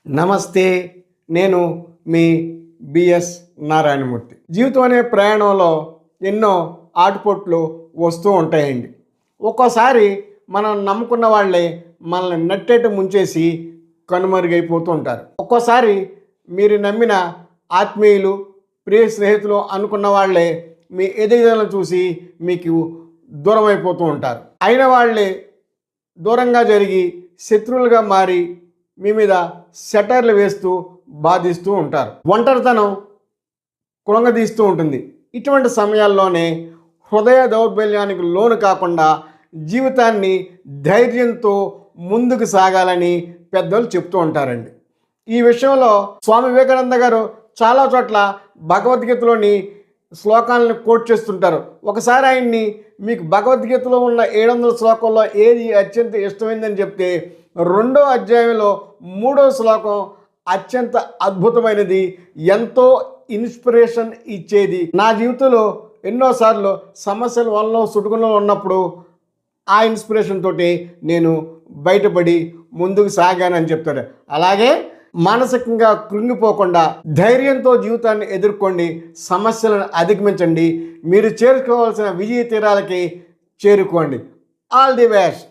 నమస్తే. నేను మీ బిఎస్ నారాయణమూర్తి. జీవితం అనే ప్రయాణంలో ఎన్నో ఆటుపోట్లు వస్తూ ఉంటాయండి. ఒక్కోసారి మనం నమ్ముకున్న వాళ్ళే మనల్ని నట్టేట ముంచేసి కనుమరుగైపోతూ ఉంటారు. ఒక్కోసారి మీరు నమ్మిన ఆత్మీయులు, ప్రియ స్నేహితులు అనుకున్న వాళ్ళే మీ ఎదుగుదలను చూసి మీకు దూరం అయిపోతూ ఉంటారు. అయిన వాళ్ళే దూరంగా జరిగి శత్రువులుగా మారి మీ మీద సెటర్లు వేస్తూ బాధిస్తూ ఉంటారు. ఒంటరితనం కృంగదీస్తూ ఉంటుంది. ఇటువంటి సమయాల్లోనే హృదయ దౌర్బల్యానికి లోను కాకుండా జీవితాన్ని ధైర్యంతో ముందుకు సాగాలని పెద్దలు చెప్తూ ఉంటారండి. ఈ విషయంలో స్వామి వివేకానంద గారు చాలా చోట్ల భగవద్గీతలోని శ్లోకాలను కోట్ చేస్తుంటారు. ఒకసారి ఆయన్ని మీకు భగవద్గీతలో ఉన్న 700 శ్లోకంలో ఏది అత్యంత ఇష్టమైందని చెప్తే 2వ అధ్యాయంలో 3వ శ్లోకం అత్యంత అద్భుతమైనది, ఎంతో ఇన్స్పిరేషన్ ఇచ్చేది. నా జీవితంలో ఎన్నోసార్లు సమస్యల వల్ల సుటుకులో ఉన్నప్పుడు ఆ ఇన్స్పిరేషన్ తోటి నేను బయటపడి ముందుకు సాగానని చెప్తాడు. అలాగే మానసికంగా కృంగిపోకుండా ధైర్యంతో జీవితాన్ని ఎదుర్కోండి, సమస్యలను అధిగమించండి, మీరు చేరుకోవాల్సిన విజయ తీరాలకి చేరుకోండి. All the best.